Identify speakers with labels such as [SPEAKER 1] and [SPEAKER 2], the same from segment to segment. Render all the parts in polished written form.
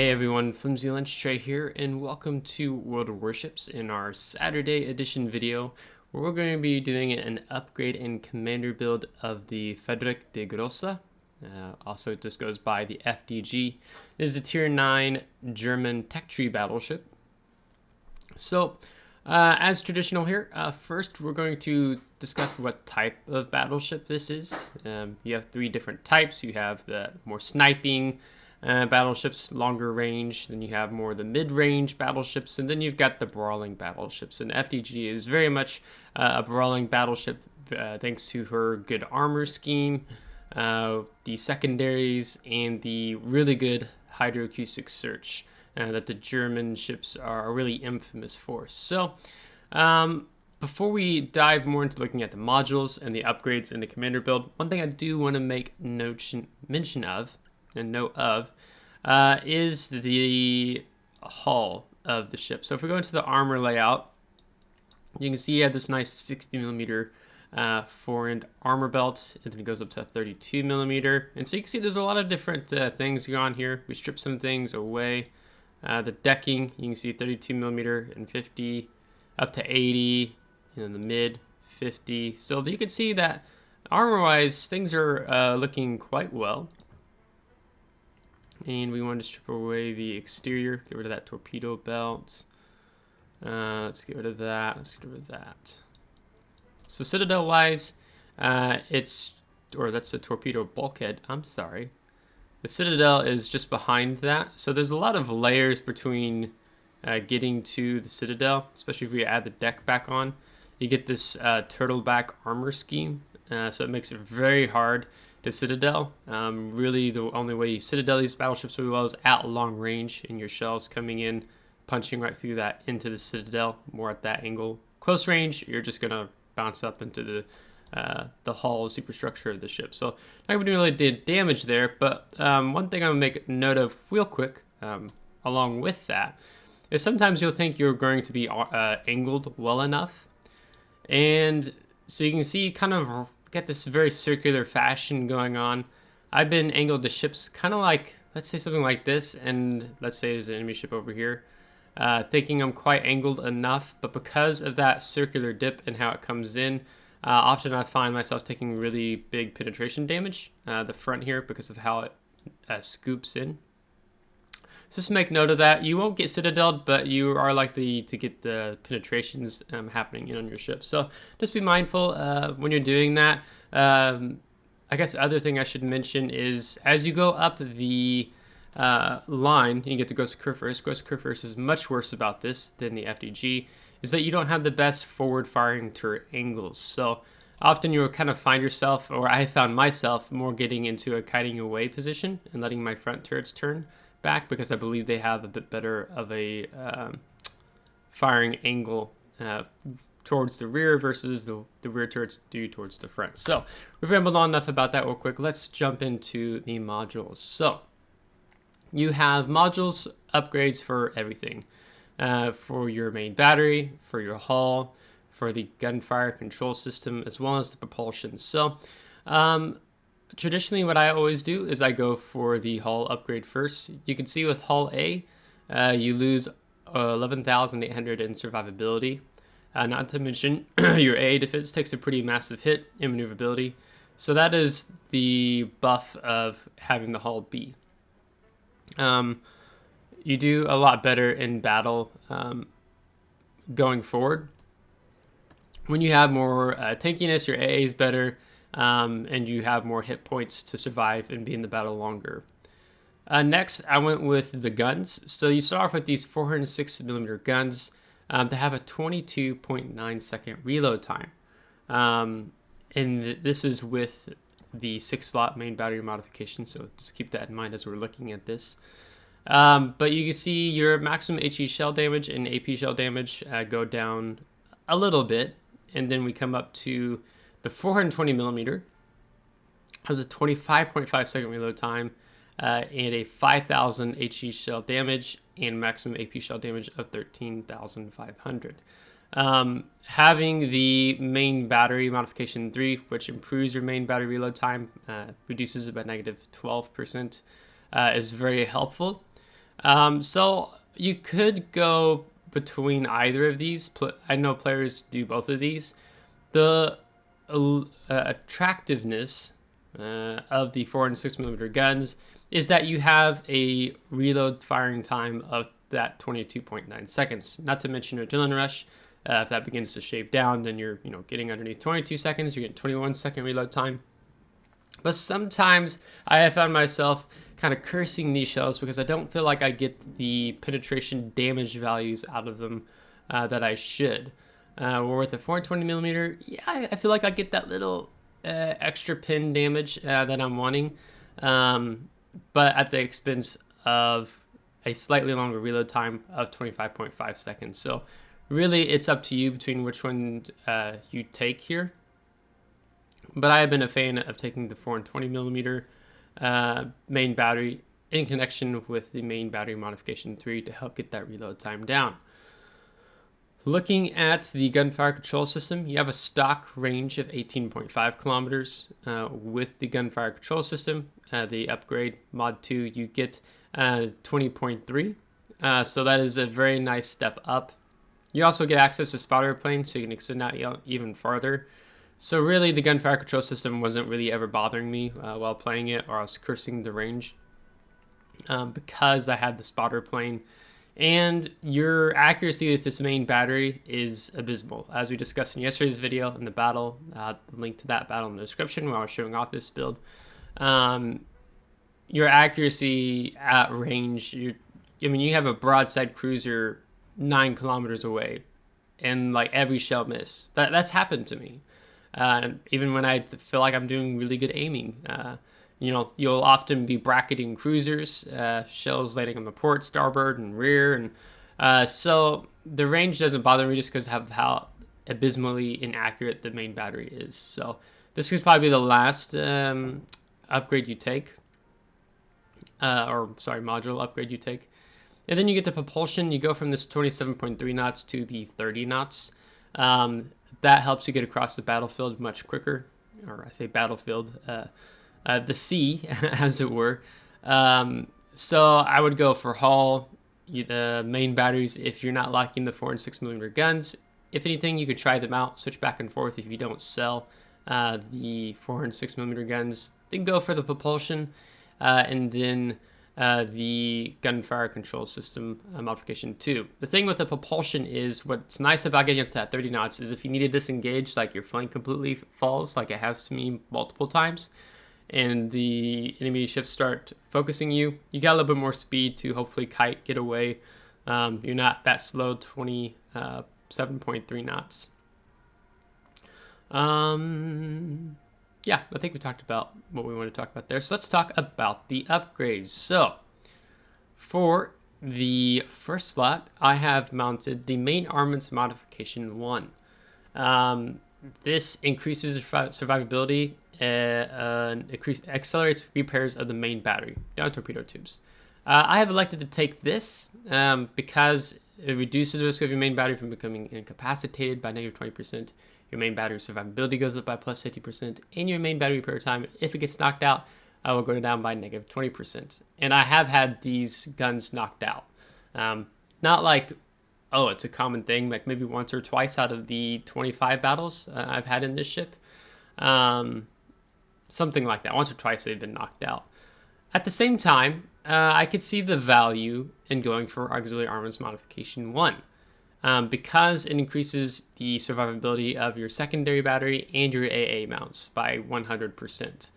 [SPEAKER 1] Hey everyone, FlimsyLunchTray here, and welcome to World of Warships in our Saturday edition video, where we're going to be doing an upgrade and commander build of the Friedrich der Grosse. Also, it just goes by the F.D.G. It is a Tier 9 German tech tree battleship. So, as traditional here, first we're going to discuss what type of battleship this is. You have three different types. You have the more sniping battleships, longer range, then you have more the mid-range battleships, and then you've got the brawling battleships. And F.D.G is very much a brawling battleship thanks to her good armor scheme, the secondaries, and the really good hydroacoustic search that the German ships are really infamous for. So before we dive more into looking at the modules and the upgrades in the commander build, one thing I do want to make mention of is the hull of the ship. So if we go into the armor layout, you can see you have this nice 60mm fore-end armor belt, and then it goes up to 32mm. And so you can see there's a lot of different things going on here. We stripped some things away. The decking, you can see 32mm and 50, up to 80, and in the mid 50. So you can see that armor-wise, things are looking quite well. And we want to strip away the exterior, get rid of that torpedo belt. Let's get rid of that. Let's get rid of that. So Citadel-wise, that's a torpedo bulkhead. I'm sorry. The Citadel is just behind that. So there's a lot of layers between getting to the Citadel, especially if we add the deck back on. You get this turtleback armor scheme, so it makes it very hard to Citadel. Really, the only way you Citadel these battleships really well is at long range, and your shells coming in, punching right through that into the Citadel, more at that angle. Close range, you're just gonna bounce up into the hull superstructure of the ship. So not gonna really did damage there, but one thing I'm gonna make note of real quick, along with that, is sometimes you'll think you're going to be angled well enough, and so you can see kind of get this very circular fashion going on. I've been angled to ships kind of like, let's say something like this, and let's say there's an enemy ship over here, thinking I'm quite angled enough, but because of that circular dip and how it comes in, often I find myself taking really big penetration damage, the front here, because of how it scoops in. So just make note of that. You won't get citadeled, but you are likely to get the penetrations happening on your ship. So just be mindful when you're doing that. I guess the other thing I should mention is as you go up the line, you get to Grosse Kurfürst. Grosse Kurfürst is much worse about this than the F.D.G, is that you don't have the best forward firing turret angles. So often you'll kind of find yourself, or I found myself, more getting into a kiting away position and letting my front turrets turn back, because I believe they have a bit better of a firing angle towards the rear versus the rear turrets do towards the front. So we've rambled on enough about that real quick. Let's jump into the modules. So you have modules upgrades for everything, for your main battery, for your hull, for the gunfire control system, as well as the propulsion. So traditionally, what I always do is I go for the hull upgrade first. You can see with hull A, you lose 11,800 in survivability. Not to mention, your A defense takes a pretty massive hit in maneuverability. So that is the buff of having the hull B. You do a lot better in battle going forward. When you have more tankiness, your AA is better. And you have more hit points to survive and be in the battle longer. Next, I went with the guns. So you start off with these 406mm guns that have a 22.9 second reload time. And this is with the 6-slot main battery modification, so just keep that in mind as we're looking at this. But you can see your maximum HE shell damage and AP shell damage go down a little bit, and then we come up to the 420mm has a 25.5 second reload time and a 5,000 HE shell damage and maximum AP shell damage of 13,500. Having the main battery modification 3, which improves your main battery reload time, reduces it by -12%, is very helpful. So you could go between either of these. I know players do both of these. The attractiveness of the 4 and 6mm guns is that you have a reload firing time of that 22.9 seconds. Not to mention adrenaline rush. If that begins to shave down, then you're getting underneath 22 seconds. You're getting 21-second reload time. But sometimes I have found myself kind of cursing these shells because I don't feel like I get the penetration damage values out of them that I should. Or with a 420mm, yeah, I feel like I get that little extra pin damage that I'm wanting, but at the expense of a slightly longer reload time of 25.5 seconds. So really, it's up to you between which one you take here. But I have been a fan of taking the 420mm main battery in connection with the main battery modification 3 to help get that reload time down. Looking at the gunfire control system, you have a stock range of 18.5 kilometers. With the gunfire control system, the upgrade mod 2, you get 20.3. So that is a very nice step up. You also get access to spotter plane, so you can extend that even farther. So really, the gunfire control system wasn't really ever bothering me while playing it, or I was cursing the range because I had the spotter plane. And your accuracy with this main battery is abysmal. As we discussed in yesterday's video in the battle, link to that battle in the description where I was showing off this build. Your accuracy at range, you have a broadside cruiser 9 kilometers away, and like every shell miss. That's happened to me. Even when I feel like I'm doing really good aiming. You'll often be bracketing cruisers, shells landing on the port, starboard, and rear. And so the range doesn't bother me just because of how abysmally inaccurate the main battery is. So this is probably the last upgrade you take. Module upgrade you take. And then you get the propulsion. You go from this 27.3 knots to the 30 knots. That helps you get across the battlefield much quicker. Or I say battlefield, the sea, as it were. So I would go for hull, the main batteries, if you're not liking the 4 and 6mm guns. If anything, you could try them out, switch back and forth if you don't sell the 4 and 6mm guns. Then go for the propulsion, and then the gunfire control system modification 2. The thing with the propulsion is what's nice about getting up to that 30 knots is if you need to disengage, like your flank completely falls, like it has to me multiple times, and the enemy ships start focusing you, you got a little bit more speed to hopefully get away. You're not that slow, 27.3 knots. Yeah, I think we talked about what we want to talk about there. So let's talk about the upgrades. So for the first slot, I have mounted the main armaments modification 1. This increases survivability and accelerates repairs of the main battery, down torpedo tubes. I have elected to take this because it reduces the risk of your main battery from becoming incapacitated by negative 20%. Your main battery survivability goes up by plus 50%, and your main battery repair time, if it gets knocked out, will go down by negative 20%. And I have had these guns knocked out. Not like, oh, it's a common thing, like maybe once or twice out of the 25 battles I've had in this ship. Something like that. Once or twice they've been knocked out. At the same time, I could see the value in going for Auxiliary Armaments Modification 1. Because it increases the survivability of your secondary battery and your AA mounts by 100%.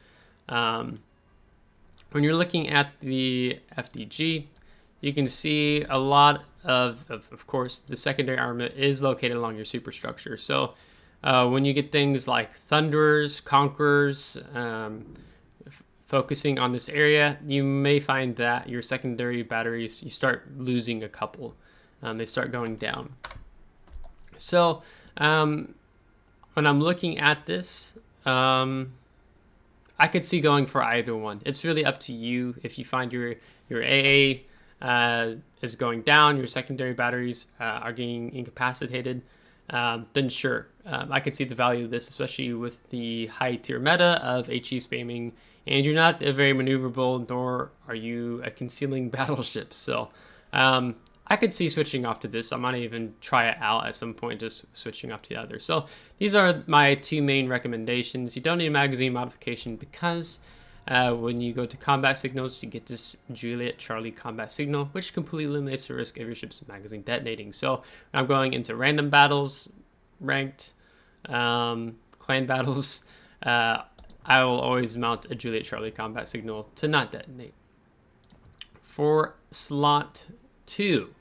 [SPEAKER 1] When you're looking at the F.D.G, you can see a lot of course, the secondary armament is located along your superstructure. So when you get things like Thunderers, Conquerors, focusing on this area, you may find that your secondary batteries, you start losing a couple. They start going down. So when I'm looking at this, I could see going for either one. It's really up to you. If you find your AA is going down, your secondary batteries are getting incapacitated, then sure. I could see the value of this, especially with the high tier meta of HE spamming and you're not a very maneuverable, nor are you a concealing battleship. So I could see switching off to this. I might even try it out at some point, just switching off to the other. So these are my two main recommendations. You don't need a magazine modification because when you go to combat signals, you get this Juliet Charlie combat signal, which completely eliminates the risk of your ship's magazine detonating. So I'm going into random battles, ranked, clan battles. I will always mount a Juliet Charlie combat signal to not detonate. For slot 2,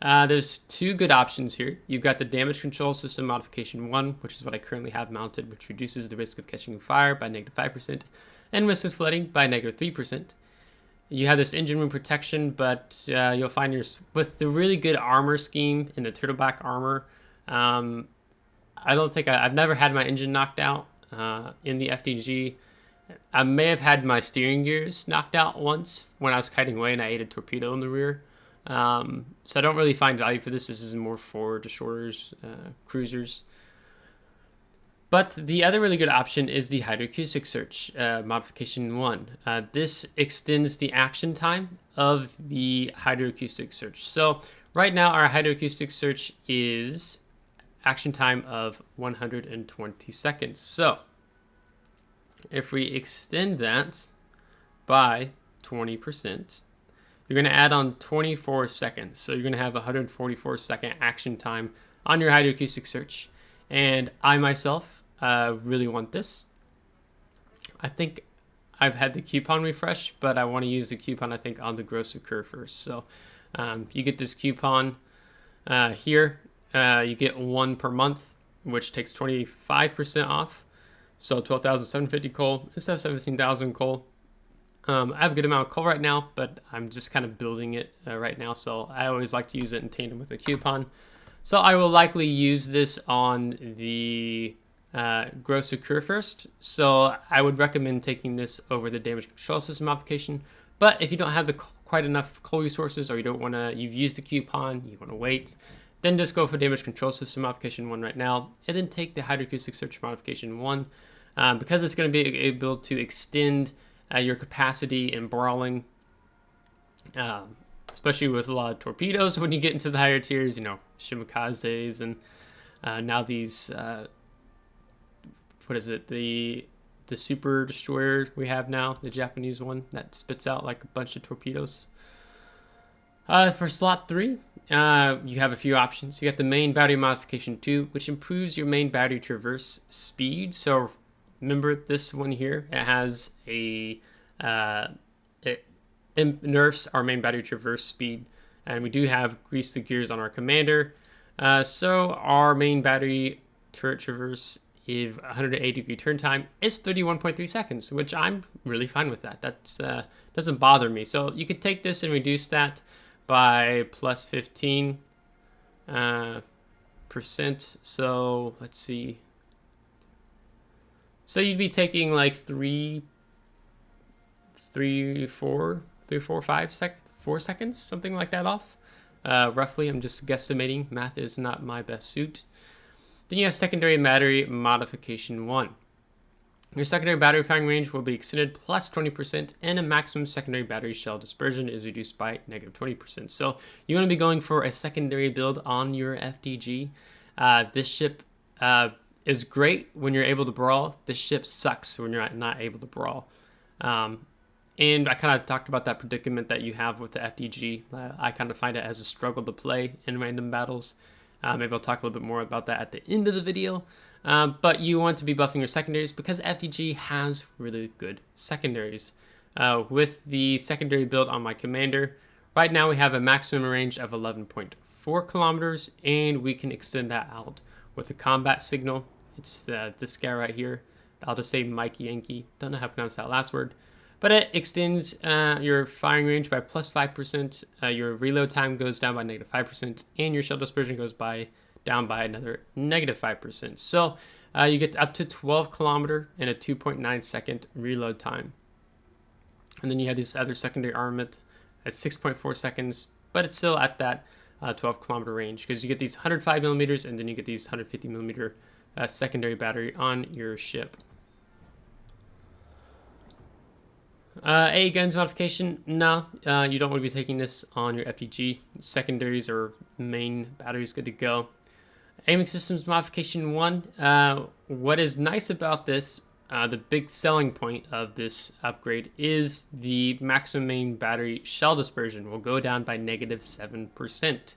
[SPEAKER 1] there's two good options here. You've got the damage control system modification 1, which is what I currently have mounted, which reduces the risk of catching fire by -5% and risk of flooding by -3%. You have this engine room protection, but you'll find with the really good armor scheme in the turtleback armor. I don't think I've never had my engine knocked out in the F.D.G. I may have had my steering gears knocked out once when I was kiting away and I ate a torpedo in the rear. So I don't really find value for this. This is more for destroyers, cruisers. But the other really good option is the hydroacoustic search modification 1. This extends the action time of the hydroacoustic search. So right now our hydroacoustic search is action time of 120 seconds. So if we extend that by 20%, you're going to add on 24 seconds. So you're going to have 144 second action time on your hydroacoustic search. And I myself really want this. I think I've had the coupon refresh, but I want to use the coupon, I think, on the Grosse curve first. So you get this coupon here. You get 1 per month, which takes 25% off. So 12,750 coal instead of 17,000 coal. I have a good amount of coal right now, but I'm just kind of building it right now. So I always like to use it in tandem with a coupon. So I will likely use this on the Grosse curve first. So I would recommend taking this over the damage control system modification. But if you don't have quite enough coal resources, or you don't want to, you've used the coupon, you want to wait, then just go for damage control system modification 1 right now, and then take the hydroacoustic search modification 1 because it's going to be able to extend your capacity in brawling, especially with a lot of torpedoes when you get into the higher tiers, you know, shimikazes, and now these, what is it, the super destroyer we have now, the Japanese one that spits out like a bunch of torpedoes. For slot 3, you have a few options. You got the main battery modification 2, which improves your main battery traverse speed. So remember this one here, it has it nerfs our main battery traverse speed, and we do have grease the gears on our commander. So our main battery turret traverse, if 180-degree turn time, is 31.3 seconds, which I'm really fine with that. That's doesn't bother me. So you could take this and reduce that by plus 15%. So let's see. So you'd be taking like 4 seconds, something like that off. Roughly, I'm just guesstimating. Math is not my best suit. Then you have secondary battery modification 1. Your secondary battery firing range will be extended plus 20%, and a maximum secondary battery shell dispersion is reduced by -20%. So you want to be going for a secondary build on your F.D.G. This ship is great when you're able to brawl. This ship sucks when you're not able to brawl. And I kind of talked about that predicament that you have with the F.D.G. I kind of find it as a struggle to play in random battles. Maybe I'll talk a little bit more about that at the end of the video. But you want to be buffing your secondaries because F.D.G. has really good secondaries. With the secondary build on my commander, right now we have a maximum range of 11.4 kilometers, and we can extend that out with a combat signal. It's this guy right here. I'll just say Mike Yankee. Don't know how to pronounce that last word. But it extends your firing range by plus 5%. Your reload time goes down by -5%, and your shell dispersion goes down by another -5%. So you get up to 12 kilometer and a 2.9 second reload time. And then you have this other secondary armament at 6.4 seconds, but it's still at that 12 kilometer range because you get these 105 millimeters and then you get these 150 millimeter secondary battery on your ship. A guns modification, no, you don't want to be taking this on your F.D.G. Secondaries or main batteries good to go. Aiming systems modification 1. What is nice about this, the big selling point of this upgrade is the maximum main battery shell dispersion will go down by -7%.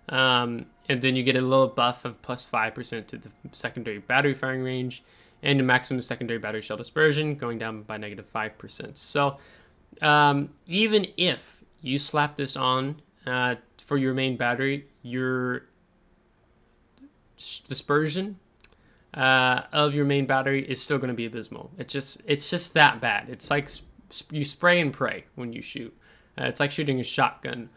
[SPEAKER 1] And then you get a little buff of +5% to the secondary battery firing range, and the maximum secondary battery shell dispersion going down by -5%. So even if you slap this on for your main battery, your dispersion of your main battery is still going to be abysmal. It's just that bad. It's like you spray and pray when you shoot. It's like shooting a shotgun.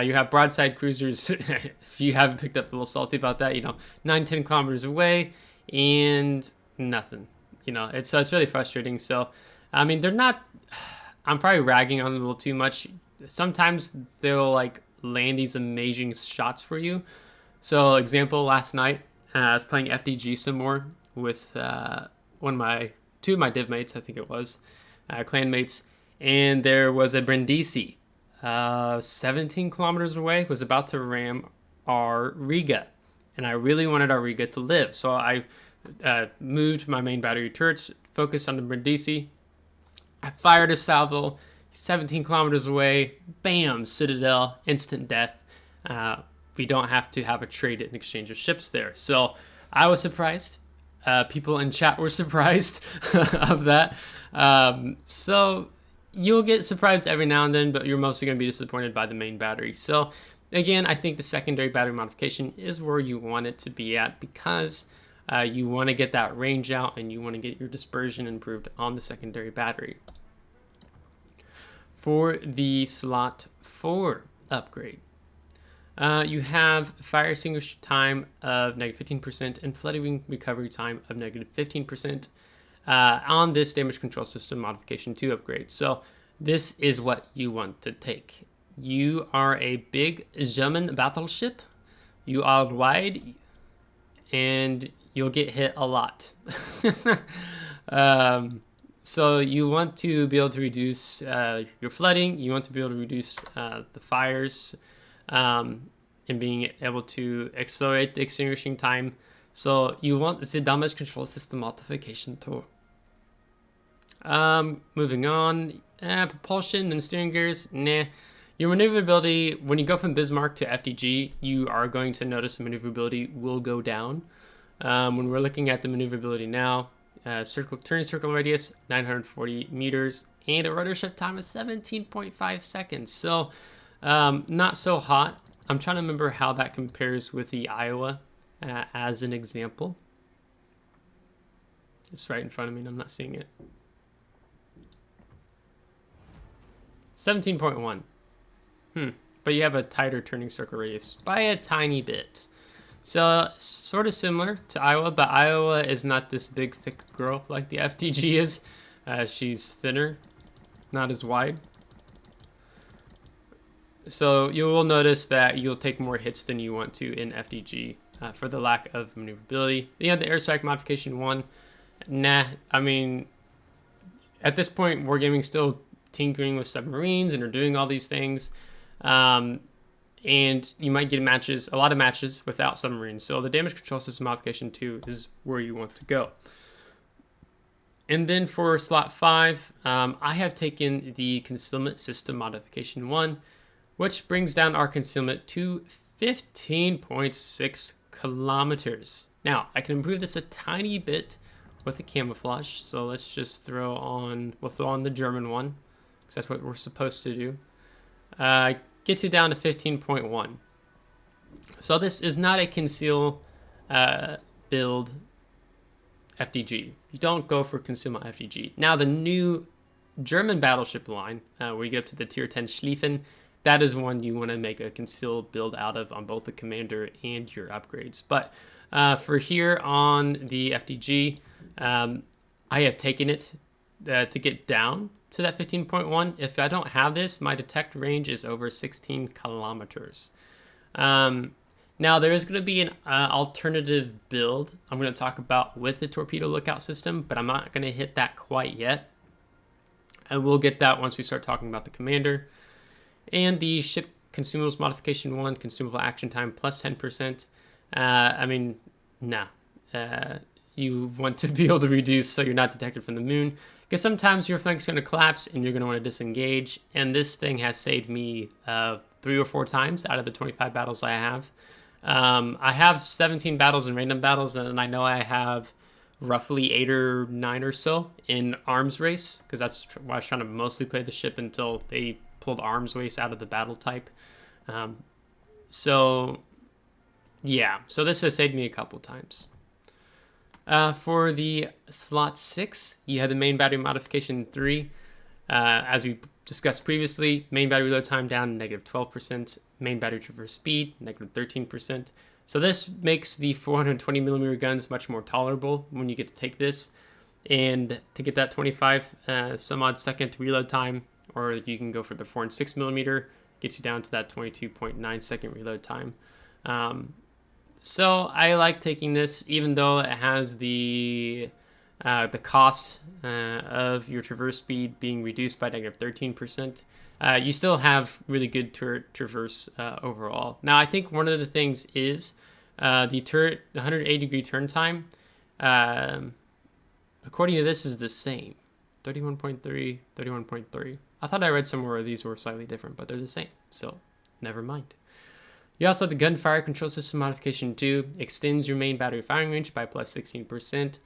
[SPEAKER 1] You have broadside cruisers. If you haven't picked up a little salty about that, 9-10 kilometers away and nothing. It's really frustrating. So, I mean, they're not. I'm probably ragging on them a little too much. Sometimes they'll like land these amazing shots for you. So, example, last night I was playing F.D.G some more with two of my div mates, I think it was, clan mates, and there was a Brindisi. 17 kilometers away, was about to ram our Riga, and I really wanted our Riga to live, so I moved my main battery turrets, focused on the Brindisi. I fired a salvo, 17 kilometers away, bam, Citadel, instant death. We don't have to have a trade in exchange of ships there. So I was surprised. People in chat were surprised of that. So you'll get surprised every now and then, but you're mostly going to be disappointed by the main battery. So again, I think the secondary battery modification is where you want it to be at, because you want to get that range out and you want to get your dispersion improved on the secondary battery. For the slot 4 upgrade, you have fire extinguisher time of -15% and flooding recovery time of -15%. On this damage control system modification 2 upgrade. So this is what you want to take. You are a big German battleship. You are wide, and you'll get hit a lot. So you want to be able to reduce your flooding. You want to be able to reduce the fires, and being able to accelerate the extinguishing time. So you want the damage control system modification 2. Moving on, propulsion and steering gears, nah. Your maneuverability, when you go from Bismarck to F.D.G, you are going to notice the maneuverability will go down. When we're looking at the maneuverability now, turning circle radius, 940 meters, and a rotor shift time of 17.5 seconds. So, not so hot. I'm trying to remember how that compares with the Iowa as an example. It's right in front of me and I'm not seeing it. 17.1. But you have a tighter turning circle radius by a tiny bit. So sort of similar to Iowa, but Iowa is not this big thick girl like the F.D.G is. She's thinner, not as wide. So you will notice that you'll take more hits than you want to in F.D.G for the lack of maneuverability. You have the airstrike modification 1. Nah, I mean, at this point, Wargaming still tinkering with submarines and are doing all these things. And you might get a lot of matches without submarines. So the damage control system modification 2 is where you want to go. And then for slot 5, I have taken the concealment system modification 1, which brings down our concealment to 15.6 kilometers. Now, I can improve this a tiny bit with the camouflage. So let's just we'll throw on the German one, because that's what we're supposed to do. Gets you down to 15.1. So this is not a conceal build F.D.G. You don't go for concealment F.D.G. Now the new German battleship line, where you get up to the tier 10 Schlieffen, that is one you want to make a concealed build out of on both the commander and your upgrades. But for here on the F.D.G, I have taken it to get down to that 15.1. If I don't have this, my detect range is over 16 kilometers. Now there is going to be an alternative build I'm going to talk about with the torpedo lookout system, but I'm not going to hit that quite yet. And we'll get that once we start talking about the commander. And the ship consumables modification 1, consumable action time plus 10%. I mean, nah. You want to be able to reduce so you're not detected from the moon. Because sometimes your flank's going to collapse and you're going to want to disengage. And this thing has saved me 3 or 4 times out of the 25 battles I have. I have 17 battles in random battles, and I know I have roughly 8 or 9 or so in arms race, because that's why I was trying to mostly play the ship until they pulled arms race out of the battle type. So this has saved me a couple times. For the slot 6, you had the main battery modification 3. As we discussed previously, main battery reload time down -12%, main battery traverse speed -13%. So this makes the 420mm guns much more tolerable when you get to take this. And to get that 25 some odd second reload time, or you can go for the 4 and 6mm, gets you down to that 22.9 second reload time. So I like taking this, even though it has the cost of your traverse speed being reduced by -13%. You still have really good turret traverse overall. Now, I think one of the things is the 180-degree turn time, according to this, is the same. 31.3, 31.3. I thought I read somewhere where these were slightly different, but they're the same, so never mind. You also have the gunfire control system modification 2, extends your main battery firing range by plus 16%.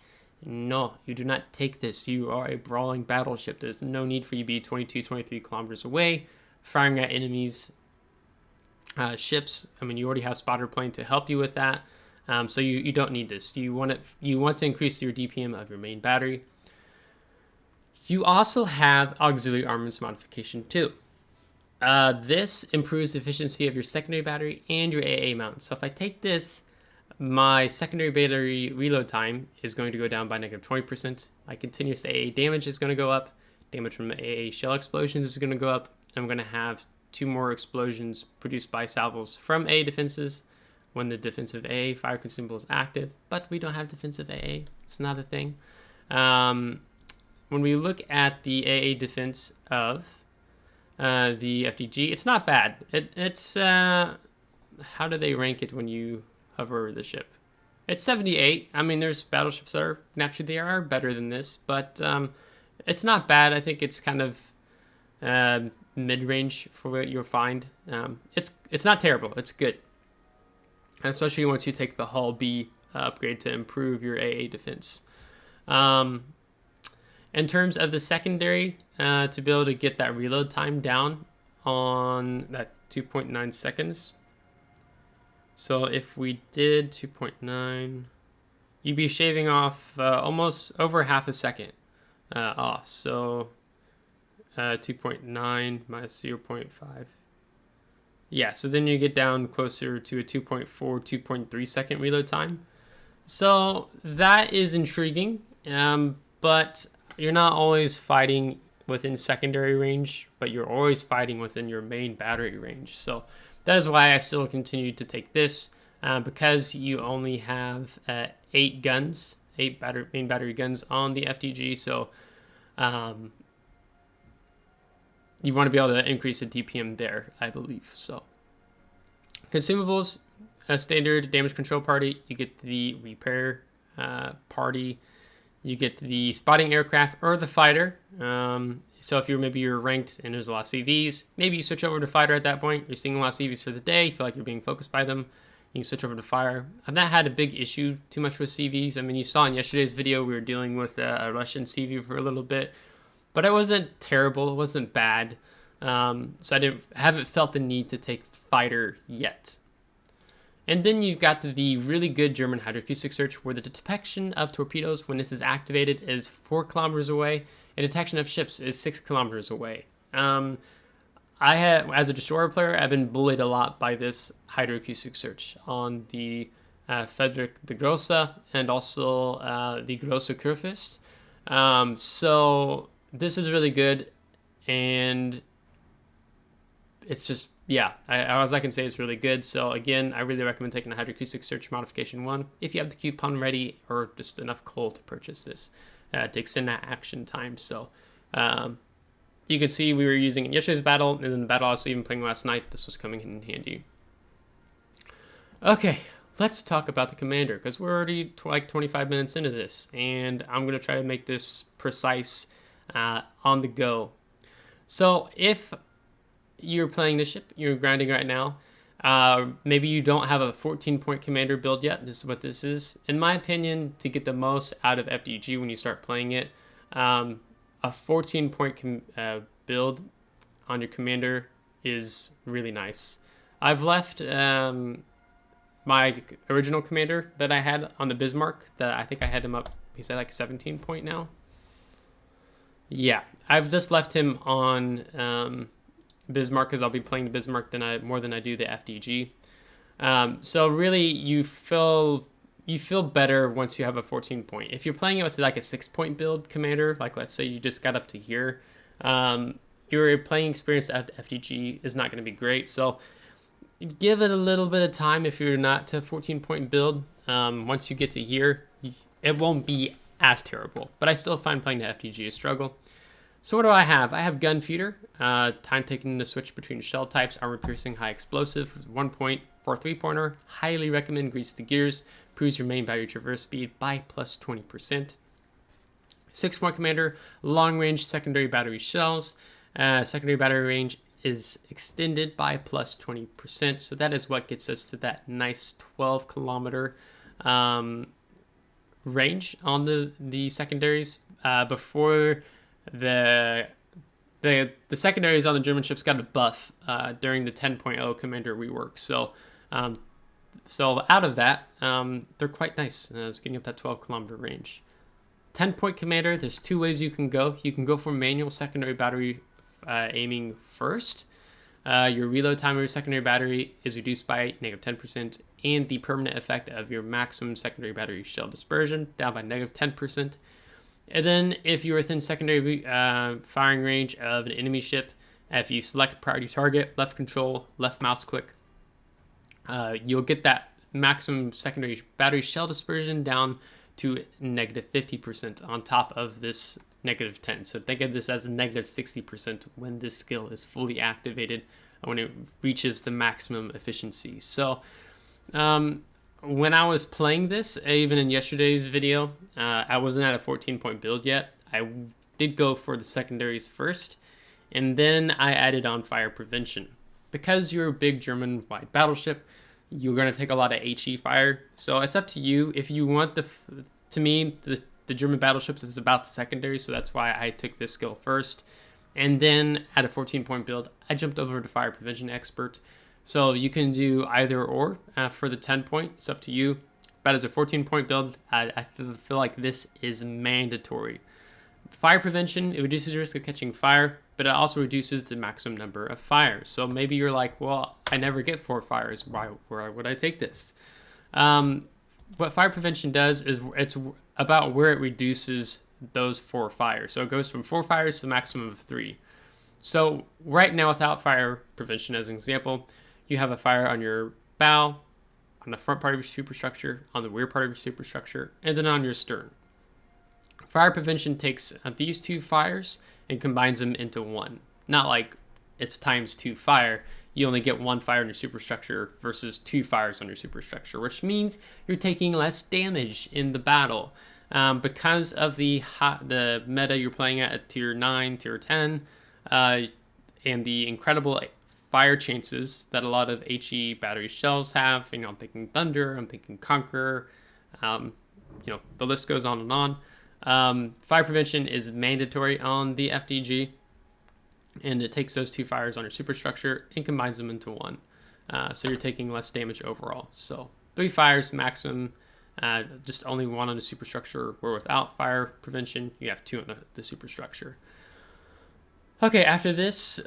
[SPEAKER 1] No, you do not take this. You are a brawling battleship. There's no need for you to be 22, 23 kilometers away, firing at enemies' ships. I mean, you already have spotter plane to help you with that, so you don't need this. You want to increase your DPM of your main battery. You also have auxiliary armaments modification 2. This improves the efficiency of your secondary battery and your AA mount. So if I take this, my secondary battery reload time is going to go down by -20%. My continuous AA damage is going to go up. Damage from AA shell explosions is going to go up. I'm going to have 2 more explosions produced by salvos from AA defenses when the defensive AA fire consumable is active. But we don't have defensive AA. It's not a thing. When we look at the AA defense of the F.D.G, it's not bad. It's how do they rank it when you hover over the ship? It's 78. I mean, there's battleships that are naturally they are better than this, but it's not bad. I think it's kind of mid-range for what you'll find. It's not terrible. It's good, and especially once you take the Hull B upgrade to improve your AA defense. In terms of the secondary, to be able to get that reload time down on that 2.9 seconds. So if we did 2.9, you'd be shaving off almost over half a second off. So 2.9 minus 0.5. Yeah, so then you get down closer to a 2.4, 2.3 second reload time. So that is intriguing, but you're not always fighting within secondary range, but you're always fighting within your main battery range. So that is why I still continue to take this, because you only have 8 guns, 8 main battery guns on the F.D.G. So you want to be able to increase the DPM there, I believe. So consumables, a standard damage control party, you get the repair party. You get the spotting aircraft or the fighter. So if you're ranked and there's a lot of CVs, maybe you switch over to fighter at that point. You're seeing a lot of CVs for the day. You feel like you're being focused by them. You can switch over to fire. I've not had a big issue too much with CVs. I mean, you saw in yesterday's video, we were dealing with a Russian CV for a little bit, but it wasn't terrible. It wasn't bad. So I haven't felt the need to take fighter yet. And then you've got the really good German hydroacoustic search, where the detection of torpedoes when this is activated is 4 kilometers away, and detection of ships is 6 kilometers away. As a destroyer player, I've been bullied a lot by this hydroacoustic search on the Friedrich der Grosse and also the Grosse Kurfürst. So this is really good, and it's just, yeah, as I can say, it's really good. So again, I really recommend taking the hydroacoustic search modification 1 if you have the coupon ready or just enough coal to purchase this to extend that action time. So you could see we were using in yesterday's battle, and then the battle I was even playing last night, this was coming in handy. Okay, let's talk about the commander, because we're already like 25 minutes into this, and I'm going to try to make this precise on the go. So if you're playing the ship, you're grinding right now, maybe you don't have a 14-point commander build yet. This is what this is. In my opinion, to get the most out of F.D.G when you start playing it, a 14-point build on your commander is really nice. I've left my original commander that I had on the Bismarck, that I think I had him up, he's at like 17-point now. Yeah, I've just left him on Bismarck because I'll be playing the Bismarck more than I do the F.D.G. So really, you feel better once you have a 14-point. If you're playing it with like a 6-point build commander, like let's say you just got up to here, your playing experience at F.D.G is not going to be great. So give it a little bit of time if you're not to 14-point build. Once you get to here, it won't be as terrible, but I still find playing the F.D.G a struggle. So what do I have? I have Gun Feeder, time taken to switch between shell types, armor piercing, high explosive, 1 point for 3-pointer. Highly recommend Grease the Gears, improves your main battery traverse speed by plus 20%. 6-point commander, long range secondary battery shells. Secondary battery range is extended by plus 20%, so that is what gets us to that nice 12-kilometer range on the secondaries. Before the secondaries on the German ships got a buff during the 10.0 commander rework, so out of that, they're quite nice. It's getting up that 12-kilometer range. 10-point commander, there's 2 ways you can go. You can go for manual secondary battery aiming first. Your reload time of your secondary battery is reduced by -10%, and the permanent effect of your maximum secondary battery shell dispersion down by -10%. And then if you're within secondary firing range of an enemy ship, if you select priority target, left control, left mouse click, you'll get that maximum secondary battery shell dispersion down to -50% on top of this -10. So think of this as a -60% when this skill is fully activated, when it reaches the maximum efficiency. So when I was playing this, even in yesterday's video, I wasn't at a 14-point build yet. I did go for the secondaries first, and then I added on fire prevention. Because you're a big German-wide battleship, you're going to take a lot of HE fire. So it's up to you. If you want to me, the German battleships is about the secondary, so that's why I took this skill first. And then at a 14-point build, I jumped over to fire prevention expert. So you can do either or for the 10-point. It's up to you. But as a 14-point build, I feel like this is mandatory. Fire prevention, it reduces your risk of catching fire, but it also reduces the maximum number of fires. So maybe you're like, well, I never get 4 fires. Why would I take this? What fire prevention does is it's about where it reduces those 4 fires. So it goes from 4 fires to a maximum of 3. So right now, without fire prevention, as an example, you have a fire on your bow, on the front part of your superstructure, on the rear part of your superstructure, and then on your stern. Fire prevention takes these 2 fires and combines them into 1. Not like it's times 2 fire. You only get 1 fire on your superstructure versus 2 fires on your superstructure, which means you're taking less damage in the battle. Because of the meta you're playing at tier 9, tier 10, and the incredible fire chances that a lot of HE battery shells have. I'm thinking Thunder, I'm thinking Conqueror, the list goes on and on. Fire prevention is mandatory on the F.D.G, and it takes those 2 fires on your superstructure and combines them into 1. So you're taking less damage overall. So 3 fires maximum, just only 1 on the superstructure, where without fire prevention, you have 2 on the superstructure. Okay, after this,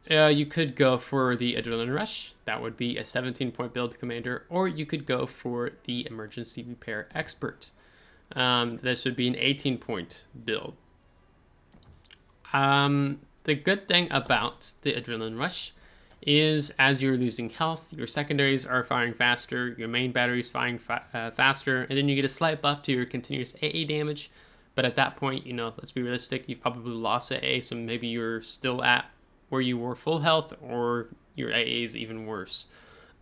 [SPEAKER 1] you could go for the Adrenaline Rush. That would be a 17-point build commander, or you could go for the Emergency Repair Expert. This would be an 18-point build. The good thing about the Adrenaline Rush is as you're losing health, your secondaries are firing faster, your main battery is firing faster, and then you get a slight buff to your continuous AA damage, But at that point, let's be realistic, you've probably lost AA, so maybe you're still at where you were full health, or your AA is even worse.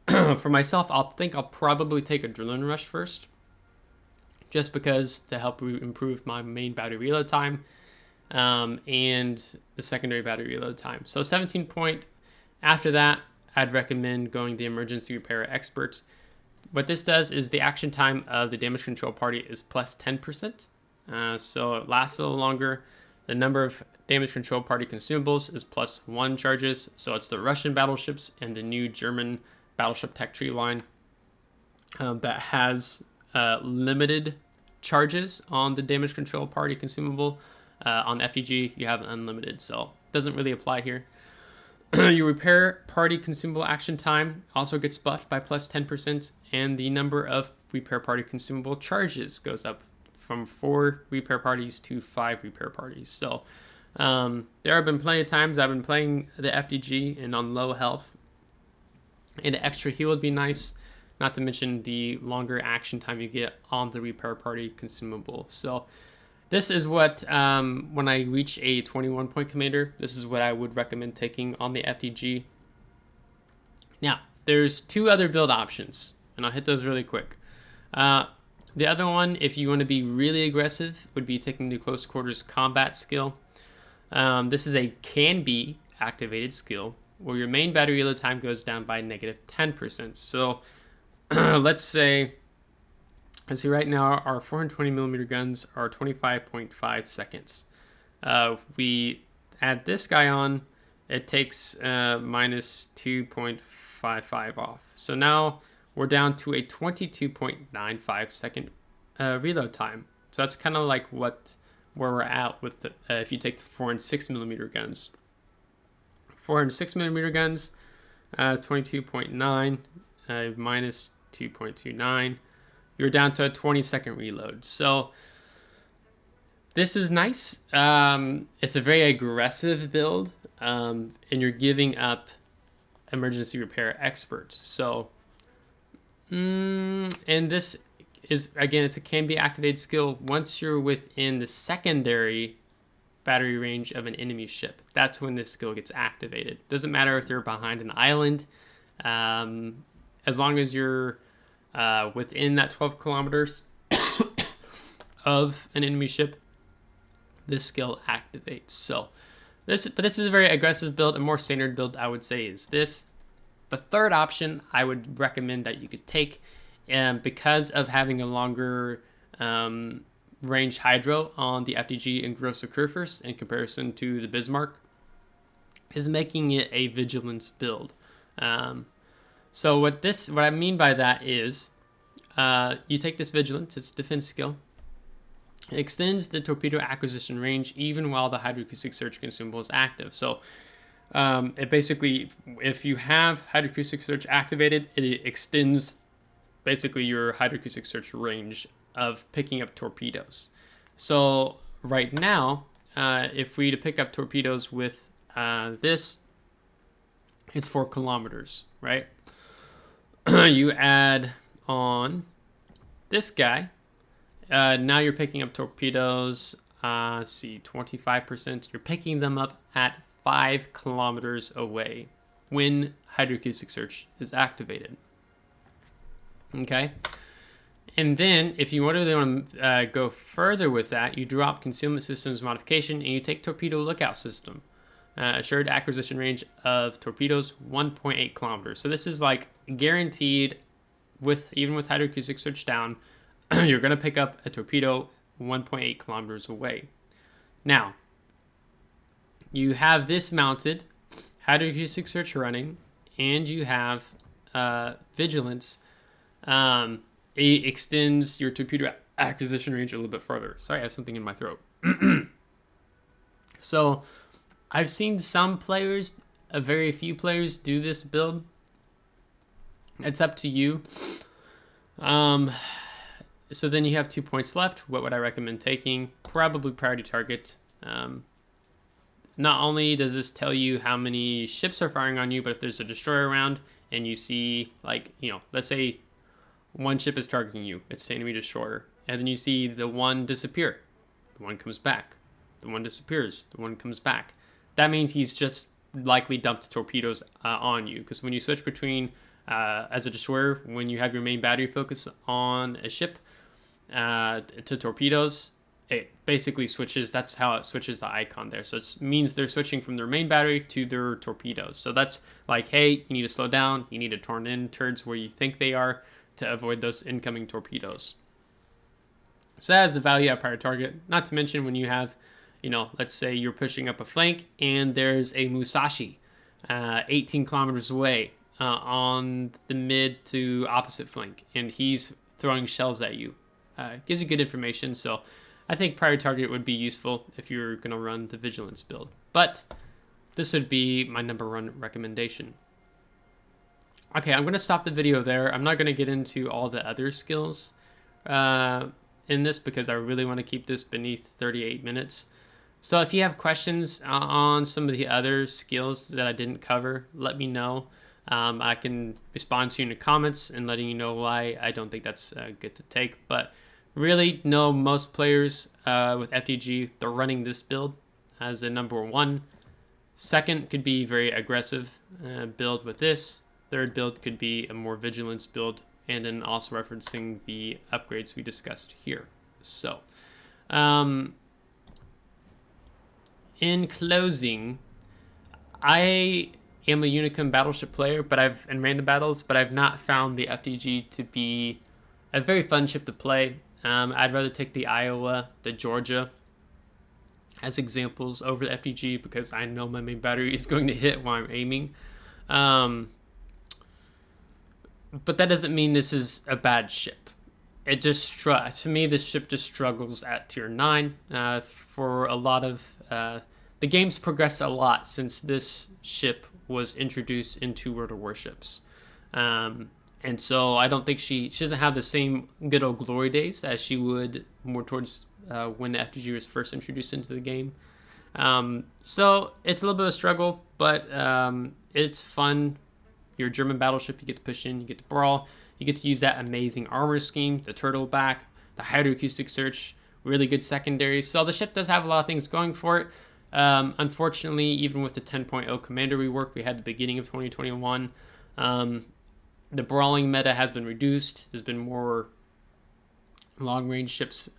[SPEAKER 1] For myself, I'll probably take Adrenaline Rush first, just because to help improve my main battery reload time, and the secondary battery reload time. So 17 point. After that, I'd recommend going the Emergency Repair Expert. What this does is the action time of the damage control party is plus 10%. So it lasts a little longer. The number of damage control party consumables is plus 1 charges. So it's the Russian battleships and the new German battleship tech tree line that has limited charges on the damage control party consumable. On F.D.G, you have unlimited, so it doesn't really apply here. Your repair party consumable action time also gets buffed by plus 10%, and the number of repair party consumable charges goes up from 4 repair parties to 5 repair parties. So there have been plenty of times I've been playing the F.D.G and on low health, and an extra heal would be nice, not to mention the longer action time you get on the repair party consumable. So this is what, when I reach a 21 point commander, this is what I would recommend taking on the F.D.G. Now, there's 2 other build options, and I'll hit those really quick. The other one, if you want to be really aggressive, would be taking the close quarters combat skill. This is a can be activated skill where your main battery reload time goes down by negative 10%. So let's see, right now our 420mm guns are 25.5 seconds. We add this guy on, it takes minus 2.55 off. So now we're down to a 22.95 second reload time. So that's kind of like where we're at with the, if you take the 4 and 6mm guns. 4 and 6mm guns, 22.9 minus 2.29. You're down to a 20-second reload. So this is nice. It's a very aggressive build, and you're giving up Emergency Repair Expert. So, and this is, again, it can be activated skill once you're within the secondary battery range of an enemy ship. That's when this skill gets activated. Doesn't matter if you're behind an island, as long as you're within that 12 kilometers of an enemy ship, this skill activates. So this is a very aggressive build. A more standard build, I would say, is this. The third option I would recommend that you could take, because of having a longer range hydro on the F.D.G and Grosse Kurfürst in comparison to the Bismarck, is making it a vigilance build. So what I mean by that is, you take this vigilance, it's defense skill. It extends the torpedo acquisition range even while the hydroacoustic search consumable is active. So it basically, if you have hydroacoustic search activated, it extends basically your hydroacoustic search range of picking up torpedoes. So right now, if we to pick up torpedoes with this, it's 4 kilometers, right? You add on this guy. Now you're picking up torpedoes, see, 25%. You're picking them up at 5 kilometers away when hydroacoustic search is activated. Okay? And then, if you really want to go further with that, you drop Concealment Systems Modification and you take Torpedo Lookout System. Assured acquisition range of torpedoes, 1.8 kilometers. So this is like guaranteed, even with hydroacoustic search down, you're going to pick up a torpedo 1.8 kilometers away. Now, you have this mounted, hydroacoustic search running, and you have vigilance. It extends your torpedo acquisition range a little bit further. Sorry, I have something in my throat. So, I've seen some players, a very few players, do this build. It's up to you. So then you have 2 points left. What would I recommend taking? Probably priority target. Not only does this tell you how many ships are firing on you, but if there's a destroyer around and you see, like, let's say one ship is targeting you, it's the enemy destroyer, and then you see the one disappear, The one comes back. The one disappears. The one comes back. That means he's just likely dumped torpedoes on you, because when you switch between as a destroyer, when you have your main battery focus on a ship to torpedoes, it basically switches. That's how it switches the icon there. So it means they're switching from their main battery to their torpedoes. So that's like, hey, you need to slow down. You need to turn in turds where you think they are to avoid those incoming torpedoes. So that is the value at prior target. Not to mention when you have, let's say you're pushing up a flank and there's a Musashi 18 kilometers away on the mid to opposite flank, and he's throwing shells at you. Gives you good information. So I think prior target would be useful if you're going to run the vigilance build. But this would be my number one recommendation. Okay, I'm going to stop the video there. I'm not going to get into all the other skills in this, because I really want to keep this beneath 38 minutes. So if you have questions on some of the other skills that I didn't cover, let me know. I can respond to you in the comments and letting you know why I don't think that's good to take. But really, no, most players with F.D.G, they're running this build as a number one. Second could be very aggressive build with this. Third build could be a more vigilance build, and then also referencing the upgrades we discussed here. So, in closing, I am a Unicum Battleship player, in random battles, but I've not found the F.D.G to be a very fun ship to play. I'd rather take the Iowa, the Georgia as examples over the F.D.G, because I know my main battery is going to hit while I'm aiming. But that doesn't mean this is a bad ship. It just, to me, this ship just struggles at tier 9 for a lot of... the game's progressed a lot since this ship was introduced into World of Warships. And so I don't think she doesn't have the same good old glory days as she would more towards when the F.D.G was first introduced into the game. So it's a little bit of a struggle, but it's fun. You're a German battleship, you get to push in, you get to brawl, you get to use that amazing armor scheme, the turtle back, the hydroacoustic search, really good secondaries. So the ship does have a lot of things going for it. Unfortunately, even with the 10.0 commander rework we had at the beginning of 2021, the brawling meta has been reduced. There's been more long-range ships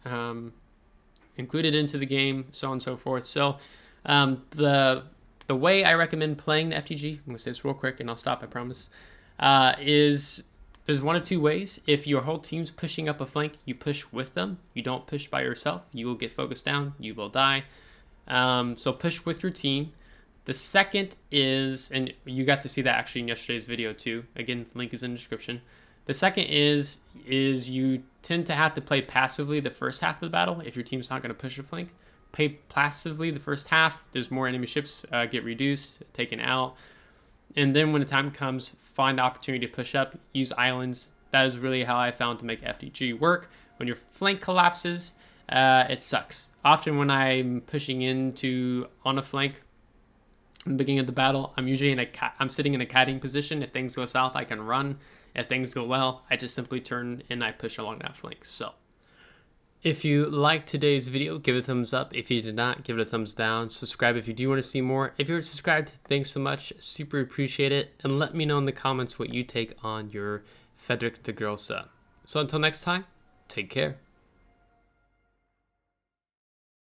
[SPEAKER 1] included into the game, so on and so forth. So the way I recommend playing the F.D.G, I'm going to say this real quick and I'll stop, I promise, is there's one of two ways. If your whole team's pushing up a flank, you push with them. You don't push by yourself. You will get focused down. You will die. So push with your team. The second is, and you got to see that actually in yesterday's video too. Again, link is in the description. The second is you tend to have to play passively the first half of the battle if your team's not going to push a flank. Play passively the first half. There's more enemy ships get reduced, taken out. And then when the time comes, find the opportunity to push up, use islands. That is really how I found to make F.D.G work. When your flank collapses, it sucks. Often when I'm pushing on a flank in the beginning of the battle, I'm sitting in a kiting position. If things go south, I can run. If things go well, I just simply turn and I push along that flank. So if you liked today's video, give it a thumbs up. If you did not, give it a thumbs down. Subscribe if you do want to see more. If you're subscribed, thanks so much. Super appreciate it. And let me know in the comments what you take on your Friedrich der Grosse. So until next time, take care.